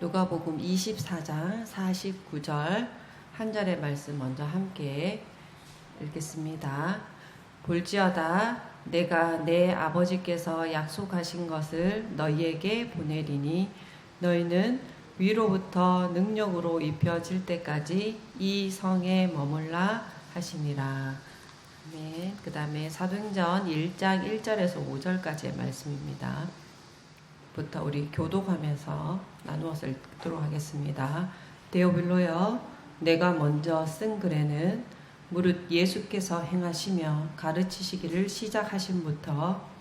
누가복음 24장 49절 한 절의 말씀 먼저 함께 읽겠습니다. 볼지어다 내가 내 아버지께서 약속하신 것을 너희에게 보내리니 너희는 위로부터 능력으로 입혀질 때까지 이 성에 머물라 하시니라. 아멘. 그 다음에 사도행전 1장 1절에서 5절까지의 말씀입니다. 부터 우리 교독하면서 나누어서 읽도록 하겠습니다. 데오빌로여, 내가 먼저 쓴 글에는 무릇 예수께서 행하시며 가르치시기를 시작하심부터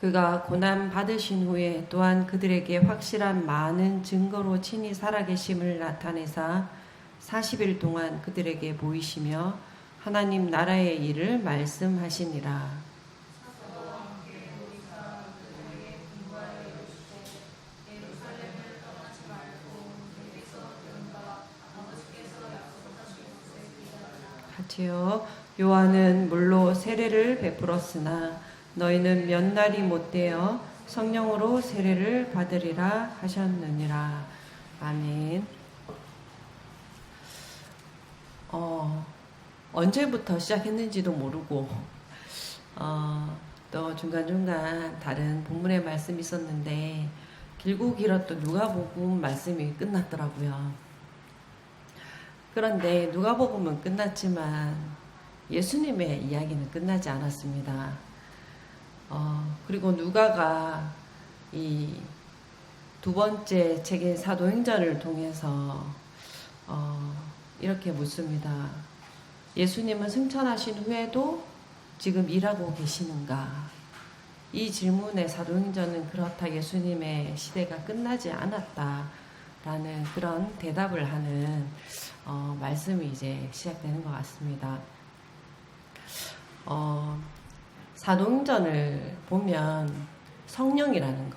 그가 고난 받으신 후에 또한 그들에게 확실한 많은 증거로 친히 살아계심을 나타내사 40일 동안 그들에게 보이시며 하나님 나라의 일을 말씀하시니라. 같이요. 요한은 물로 세례를 베풀었으나 너희는 몇 날이 못되어 성령으로 세례를 받으리라 하셨느니라. 아멘. 언제부터 시작했는지도 모르고 또 중간중간 다른 본문의 말씀이 있었는데 길고 길었던 누가복음 말씀이 끝났더라고요. 그런데 누가복음은 끝났지만 예수님의 이야기는 끝나지 않았습니다. 그리고 누가가 이 두 번째 책인 사도행전을 통해서 이렇게 묻습니다. 예수님은 승천하신 후에도 지금 일하고 계시는가? 이 질문에 사도행전은 그렇다, 예수님의 시대가 끝나지 않았다라는 그런 대답을 하는 말씀이 이제 시작되는 것 같습니다. 사도행전을 보면 성령이라는 거,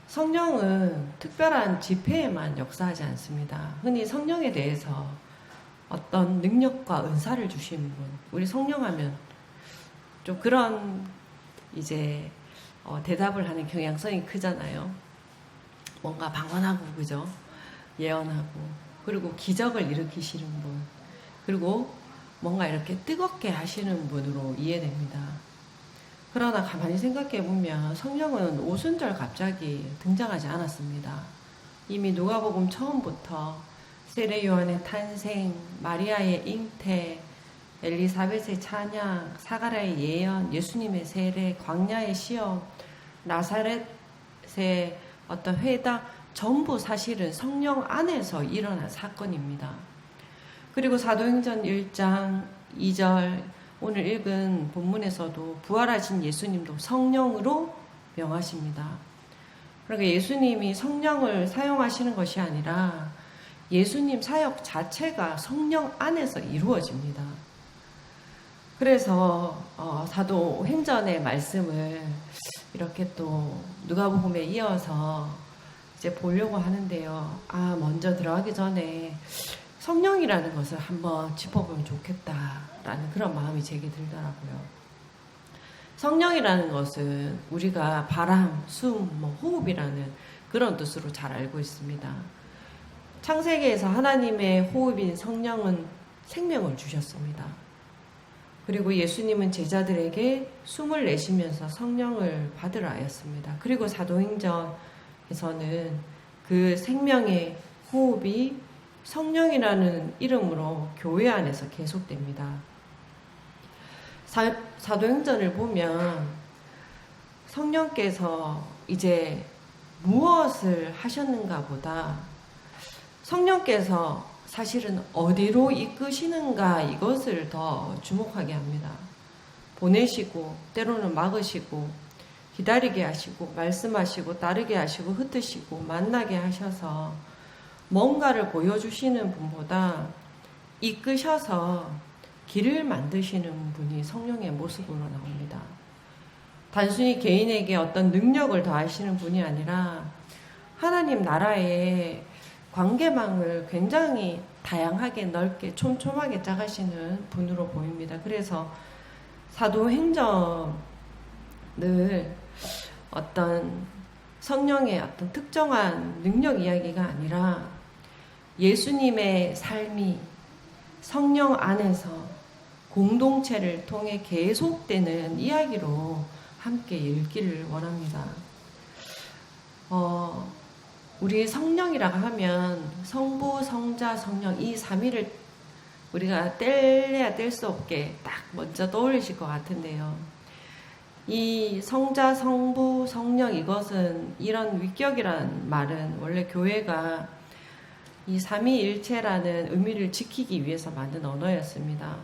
성령은 특별한 집회에만 역사하지 않습니다. 흔히 성령에 대해서 어떤 능력과 은사를 주시는 분, 우리 성령 하면 좀 그런 이제 대답을 하는 경향성이 크잖아요. 뭔가 방언하고, 그죠? 예언하고, 그리고 기적을 일으키시는 분, 그리고 뭔가 이렇게 뜨겁게 하시는 분으로 이해됩니다. 그러나 가만히 생각해 보면 성령은 오순절 갑자기 등장하지 않았습니다. 이미 누가복음 처음부터 세례 요한의 탄생, 마리아의 잉태, 엘리사벳의 찬양, 사가랴의 예언, 예수님의 세례, 광야의 시험, 나사렛의 어떤 회당, 전부 사실은 성령 안에서 일어난 사건입니다. 그리고 사도행전 1장 2절 오늘 읽은 본문에서도 부활하신 예수님도 성령으로 명하십니다. 그러니까 예수님이 성령을 사용하시는 것이 아니라 예수님 사역 자체가 성령 안에서 이루어집니다. 그래서 사도행전의 말씀을 이렇게 또 누가복음에 이어서 이제 보려고 하는데요. 먼저 들어가기 전에 성령이라는 것을 한번 짚어보면 좋겠다라는 그런 마음이 제게 들더라고요. 성령이라는 것은 우리가 바람, 숨, 호흡이라는 그런 뜻으로 잘 알고 있습니다. 창세기에서 하나님의 호흡인 성령은 생명을 주셨습니다. 그리고 예수님은 제자들에게 숨을 내쉬면서 성령을 받으라 하였습니다. 그리고 사도행전에서는 그 생명의 호흡이 성령이라는 이름으로 교회 안에서 계속됩니다. 사도행전을 보면 성령께서 이제 무엇을 하셨는가 보다 성령께서 사실은 어디로 이끄시는가 이것을 더 주목하게 합니다. 보내시고 때로는 막으시고 기다리게 하시고 말씀하시고 따르게 하시고 흩으시고 만나게 하셔서 뭔가를 보여주시는 분보다 이끄셔서 길을 만드시는 분이 성령의 모습으로 나옵니다. 단순히 개인에게 어떤 능력을 더하시는 분이 아니라 하나님 나라에 관계망을 굉장히 다양하게 넓게 촘촘하게 짜가시는 분으로 보입니다. 그래서 사도행전을 어떤 성령의 어떤 특정한 능력 이야기가 아니라 예수님의 삶이 성령 안에서 공동체를 통해 계속되는 이야기로 함께 읽기를 원합니다. 우리 성령이라고 하면 성부, 성자, 성령 이 삼위를 우리가 뗄래야 뗄 수 없게 딱 먼저 떠올리실 것 같은데요. 이 성자, 성부, 성령 이것은 이런 위격이라는 말은 원래 교회가 이 삼위일체라는 의미를 지키기 위해서 만든 언어였습니다.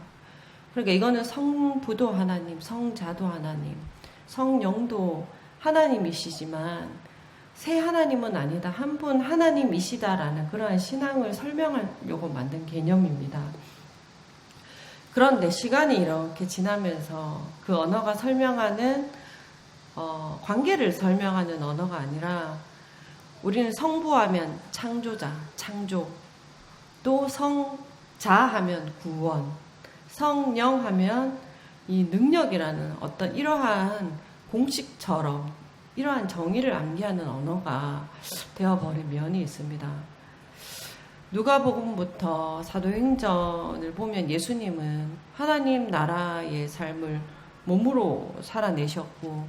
그러니까 이거는 성부도 하나님, 성자도 하나님, 성령도 하나님이시지만 세 하나님은 아니다. 한 분 하나님이시다라는 그러한 신앙을 설명하려고 만든 개념입니다. 그런데 시간이 이렇게 지나면서 그 언어가 설명하는 관계를 설명하는 언어가 아니라 우리는 성부하면 창조자, 창조, 또 성자하면 구원, 성령하면 이 능력이라는 어떤 이러한 공식처럼 이러한 정의를 암기하는 언어가 되어버린 면이 있습니다. 누가복음부터 사도행전을 보면 예수님은 하나님 나라의 삶을 몸으로 살아내셨고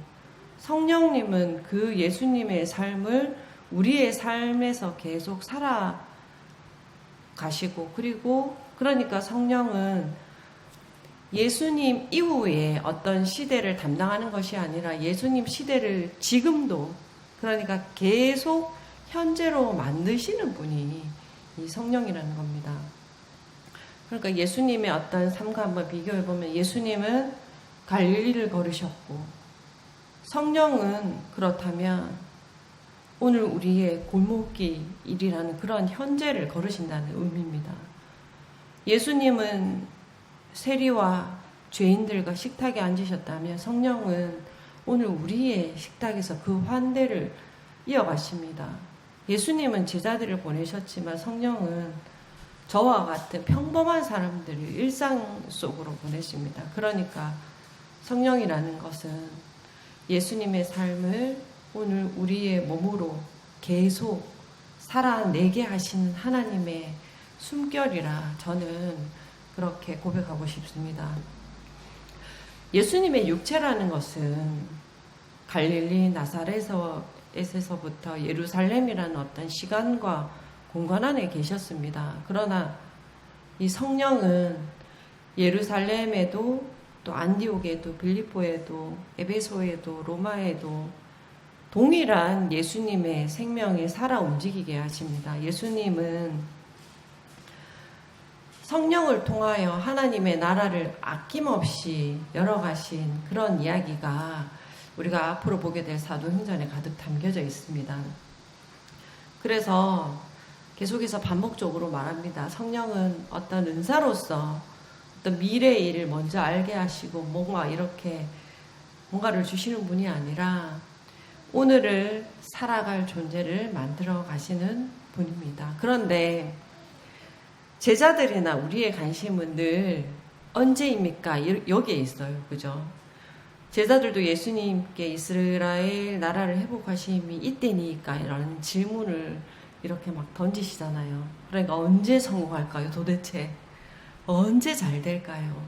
성령님은 그 예수님의 삶을 우리의 삶에서 계속 살아가시고 그리고 그러니까 성령은 예수님 이후에 어떤 시대를 담당하는 것이 아니라 예수님 시대를 지금도 그러니까 계속 현재로 만드시는 분이 이 성령이라는 겁니다. 그러니까 예수님의 어떤 삶과 한번 비교해 보면 예수님은 갈릴리를 걸으셨고 성령은 그렇다면 오늘 우리의 골목길이라는 그런 현재를 걸으신다는 의미입니다. 예수님은 세리와 죄인들과 식탁에 앉으셨다면 성령은 오늘 우리의 식탁에서 그 환대를 이어가십니다. 예수님은 제자들을 보내셨지만 성령은 저와 같은 평범한 사람들을 일상 속으로 보내십니다. 그러니까 성령이라는 것은 예수님의 삶을 오늘 우리의 몸으로 계속 살아내게 하시는 하나님의 숨결이라 저는 그렇게 고백하고 싶습니다. 예수님의 육체라는 것은 갈릴리 나사렛에서부터 예루살렘이라는 어떤 시간과 공간 안에 계셨습니다. 그러나 이 성령은 예루살렘에도 또 안디옥에도 빌립보에도 에베소에도 로마에도 동일한 예수님의 생명에 살아 움직이게 하십니다. 예수님은 성령을 통하여 하나님의 나라를 아낌없이 열어가신 그런 이야기가 우리가 앞으로 보게 될 사도행전에 가득 담겨져 있습니다. 그래서 계속해서 반복적으로 말합니다. 성령은 어떤 은사로서 어떤 미래의 일을 먼저 알게 하시고 뭔가 이렇게 뭔가를 주시는 분이 아니라 오늘을 살아갈 존재를 만들어 가시는 분입니다. 그런데 제자들이나 우리의 관심은 늘 언제입니까? 여기에 있어요. 그죠? 제자들도 예수님께 이스라엘 나라를 회복하심이 이때니까 이런 질문을 이렇게 막 던지시잖아요. 그러니까 언제 성공할까요? 도대체 언제 잘 될까요?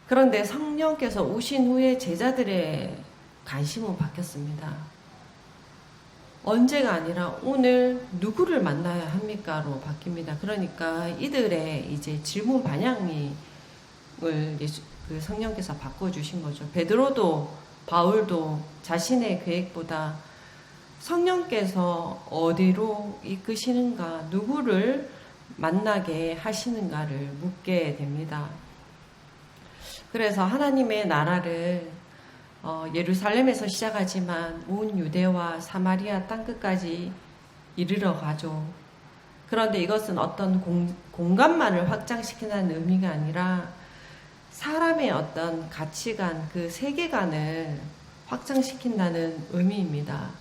그런데 성령께서 오신 후에 제자들의 관심은 바뀌었습니다. 언제가 아니라 오늘 누구를 만나야 합니까로 바뀝니다. 그러니까 이들의 이제 질문 반향을 그 성령께서 바꿔주신 거죠. 베드로도 바울도 자신의 계획보다 성령께서 어디로 이끄시는가, 누구를 만나게 하시는가를 묻게 됩니다. 그래서 하나님의 나라를 예루살렘에서 시작하지만 온 유대와 사마리아 땅끝까지 이르러 가죠. 그런데 이것은 어떤 공간만을 확장시키는 의미가 아니라 사람의 어떤 가치관, 그 세계관을 확장시킨다는 의미입니다.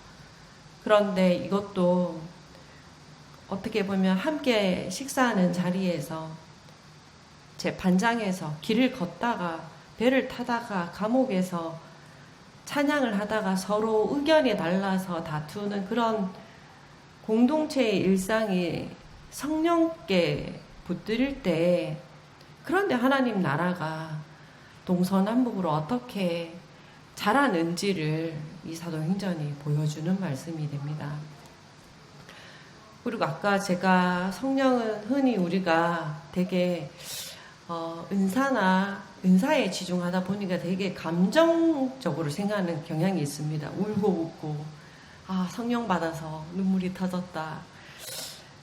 그런데 이것도 어떻게 보면 함께 식사하는 자리에서 제 반장에서 길을 걷다가 배를 타다가 감옥에서 찬양을 하다가 서로 의견이 달라서 다투는 그런 공동체의 일상이 성령께 붙들릴 때, 그런데 하나님 나라가 동서남북으로 어떻게 자라는지를 이 사도행전이 보여주는 말씀이 됩니다. 그리고 아까 제가 성령은 흔히 우리가 되게 은사에 치중하다 보니까 되게 감정적으로 생각하는 경향이 있습니다. 울고 웃고, 성령 받아서 눈물이 터졌다.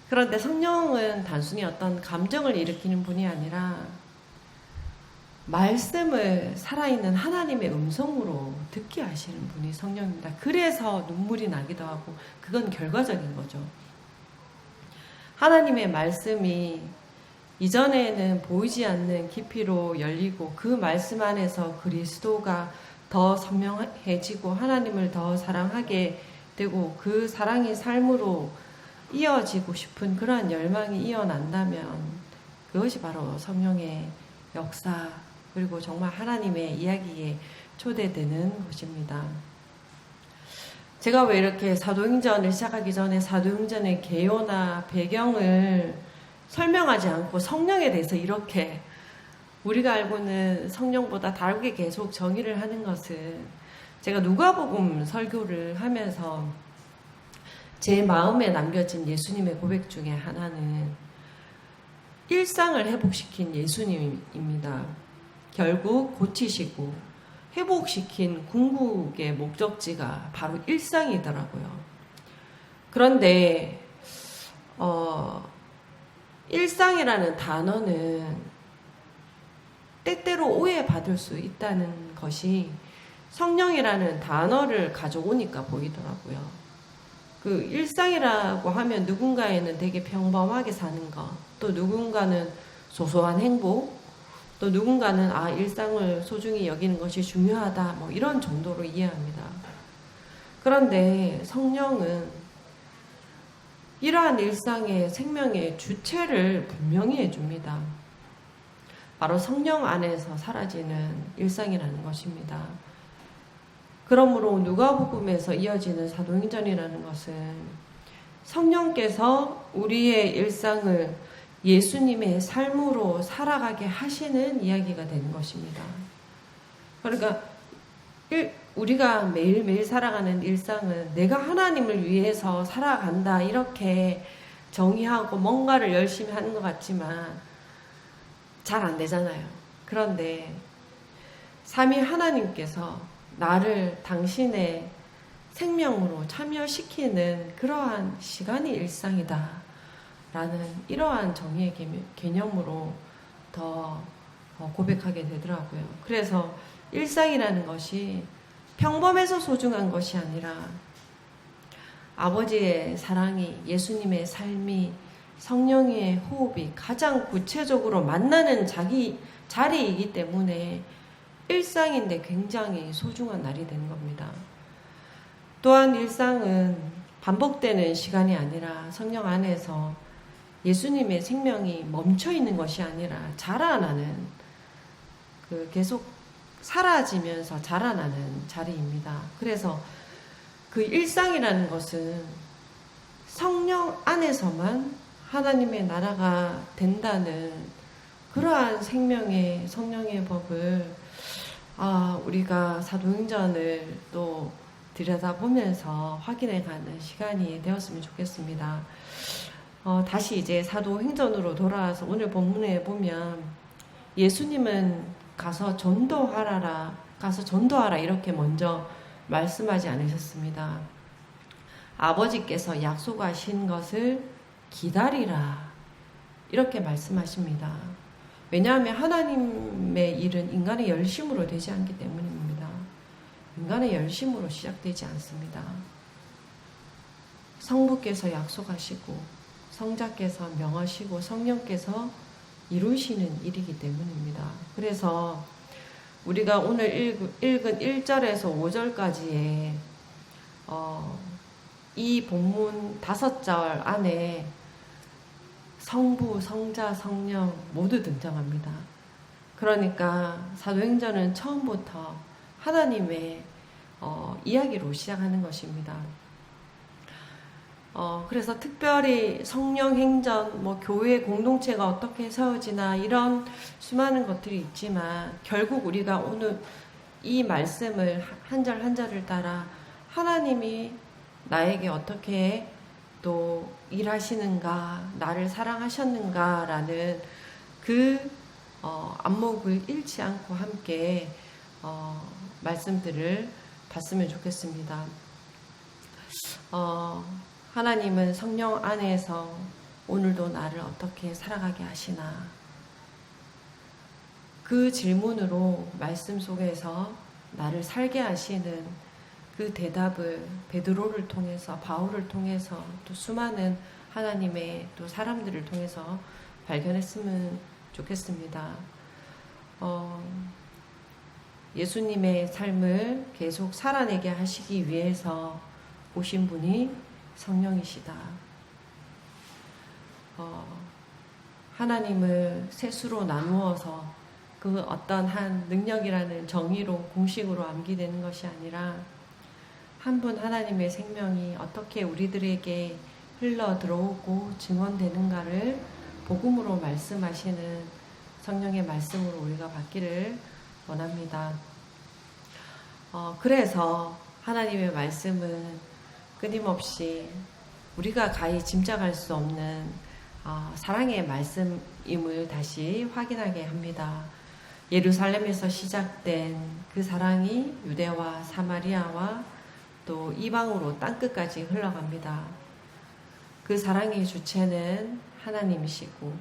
그런데 성령은 단순히 어떤 감정을 일으키는 분이 아니라 말씀을 살아있는 하나님의 음성으로 듣게 하시는 분이 성령입니다. 그래서 눈물이 나기도 하고, 그건 결과적인 거죠. 하나님의 말씀이 이전에는 보이지 않는 깊이로 열리고, 그 말씀 안에서 그리스도가 더 선명해지고 하나님을 더 사랑하게 되고, 그 사랑이 삶으로 이어지고 싶은 그러한 열망이 이어난다면 그것이 바로 성령의 역사, 그리고 정말 하나님의 이야기에 초대되는 것입니다. 제가 왜 이렇게 사도행전을 시작하기 전에 사도행전의 개요나 배경을 설명하지 않고 성령에 대해서 이렇게 우리가 알고는 성령보다 다르게 계속 정의를 하는 것은, 제가 누가복음 설교를 하면서 제 마음에 남겨진 예수님의 고백 중에 하나는 일상을 회복시킨 예수님입니다. 결국 고치시고 회복시킨 궁극의 목적지가 바로 일상이더라고요. 그런데 일상이라는 단어는 때때로 오해받을 수 있다는 것이 성령이라는 단어를 가져오니까 보이더라고요. 그 일상이라고 하면 누군가에는 되게 평범하게 사는 것, 또 누군가는 소소한 행복, 또 누군가는 일상을 소중히 여기는 것이 중요하다, 뭐 이런 정도로 이해합니다. 그런데 성령은 이러한 일상의 생명의 주체를 분명히 해줍니다. 바로 성령 안에서 사라지는 일상이라는 것입니다. 그러므로 누가복음에서 이어지는 사도행전이라는 것은 성령께서 우리의 일상을 예수님의 삶으로 살아가게 하시는 이야기가 되는 것입니다. 그러니까 우리가 매일매일 살아가는 일상은 내가 하나님을 위해서 살아간다 이렇게 정의하고 뭔가를 열심히 하는 것 같지만 잘 안 되잖아요. 그런데 삼위 하나님께서 나를 당신의 생명으로 참여시키는 그러한 시간이 일상이다 라는 이러한 정의의 개념으로 더 고백하게 되더라고요. 그래서 일상이라는 것이 평범해서 소중한 것이 아니라 아버지의 사랑이, 예수님의 삶이, 성령의 호흡이 가장 구체적으로 만나는 자리이기 때문에 일상인데 굉장히 소중한 날이 되는 겁니다. 또한 일상은 반복되는 시간이 아니라 성령 안에서 예수님의 생명이 멈춰 있는 것이 아니라 자라나는, 계속 사라지면서 자라나는 자리입니다. 그래서 그 일상이라는 것은 성령 안에서만 하나님의 나라가 된다는 그러한 생명의 성령의 법을 우리가 사도행전을 또 들여다보면서 확인해가는 시간이 되었으면 좋겠습니다. 다시 이제 사도행전으로 돌아와서 오늘 본문에 보면 예수님은 가서 전도하라 이렇게 먼저 말씀하지 않으셨습니다. 아버지께서 약속하신 것을 기다리라 이렇게 말씀하십니다. 왜냐하면 하나님의 일은 인간의 열심으로 되지 않기 때문입니다. 인간의 열심으로 시작되지 않습니다. 성부께서 약속하시고 성자께서 명하시고 성령께서 이루시는 일이기 때문입니다. 그래서 우리가 오늘 읽은 1절에서 5절까지의 이 본문 5절 안에 성부, 성자, 성령 모두 등장합니다. 그러니까 사도행전은 처음부터 하나님의 이야기로 시작하는 것입니다. 그래서 특별히 성령 행전, 교회 공동체가 어떻게 세워지나 이런 수많은 것들이 있지만 결국 우리가 오늘 이 말씀을 한 절 한 절을 따라 하나님이 나에게 어떻게 또 일하시는가, 나를 사랑하셨는가라는 그 안목을 잃지 않고 함께 말씀들을 봤으면 좋겠습니다. 하나님은 성령 안에서 오늘도 나를 어떻게 살아가게 하시나? 그 질문으로 말씀 속에서 나를 살게 하시는 그 대답을 베드로를 통해서, 바울을 통해서, 또 수많은 하나님의 또 사람들을 통해서 발견했으면 좋겠습니다. 예수님의 삶을 계속 살아내게 하시기 위해서 오신 분이 성령이시다. 하나님을 셋으로 나누어서 그 어떤 한 능력이라는 정의로 공식으로 암기되는 것이 아니라 한 분 하나님의 생명이 어떻게 우리들에게 흘러 들어오고 증언되는가를 복음으로 말씀하시는 성령의 말씀으로 우리가 받기를 원합니다. 그래서 하나님의 말씀은 끊임없이 우리가 가히 짐작할 수 없는 사랑의 말씀임을 다시 확인하게 합니다. 예루살렘에서 시작된 그 사랑이 유대와 사마리아와 또 이방으로 땅끝까지 흘러갑니다. 그 사랑의 주체는 하나님이시고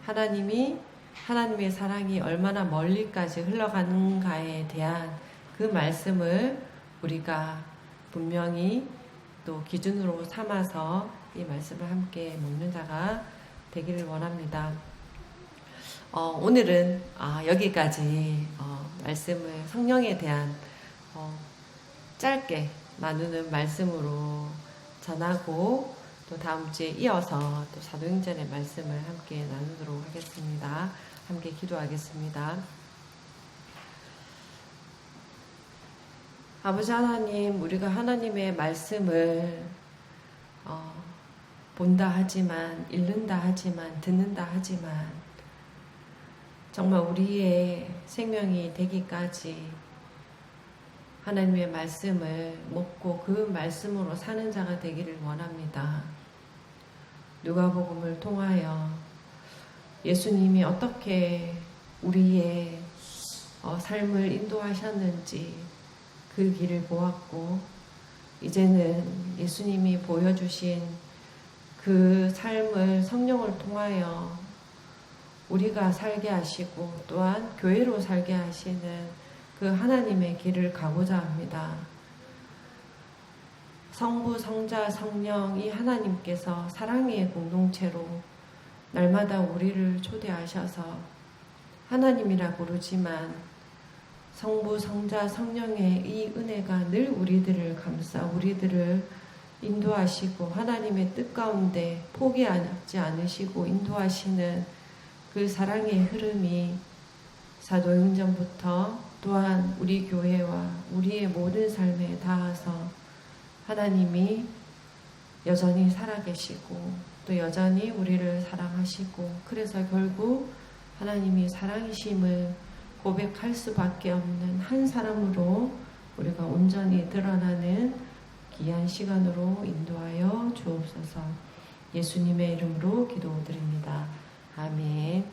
하나님의 사랑이 얼마나 멀리까지 흘러가는가에 대한 그 말씀을 우리가 분명히 또 기준으로 삼아서 이 말씀을 함께 먹는 자가 되기를 원합니다. 오늘은 여기까지 말씀을 성령에 대한 짧게 나누는 말씀으로 전하고 또 다음 주에 이어서 또 사도행전의 말씀을 함께 나누도록 하겠습니다. 함께 기도하겠습니다. 아버지 하나님, 우리가 하나님의 말씀을 본다 하지만, 읽는다 하지만, 듣는다 하지만 정말 우리의 생명이 되기까지 하나님의 말씀을 먹고 그 말씀으로 사는 자가 되기를 원합니다. 누가복음을 통하여 예수님이 어떻게 우리의 삶을 인도하셨는지 그 길을 보았고, 이제는 예수님이 보여주신 그 삶을 성령을 통하여 우리가 살게 하시고 또한 교회로 살게 하시는 그 하나님의 길을 가고자 합니다. 성부, 성자, 성령 이 하나님께서 사랑의 공동체로 날마다 우리를 초대하셔서 하나님이라 부르지만 성부, 성자, 성령의 이 은혜가 늘 우리들을 감싸 우리들을 인도하시고 하나님의 뜻 가운데 포기하지 않으시고 인도하시는 그 사랑의 흐름이 사도행전부터 또한 우리 교회와 우리의 모든 삶에 닿아서 하나님이 여전히 살아계시고 또 여전히 우리를 사랑하시고, 그래서 결국 하나님이 사랑이심을 고백할 수밖에 없는 한 사람으로 우리가 온전히 드러나는 귀한 시간으로 인도하여 주옵소서. 예수님의 이름으로 기도드립니다. 아멘.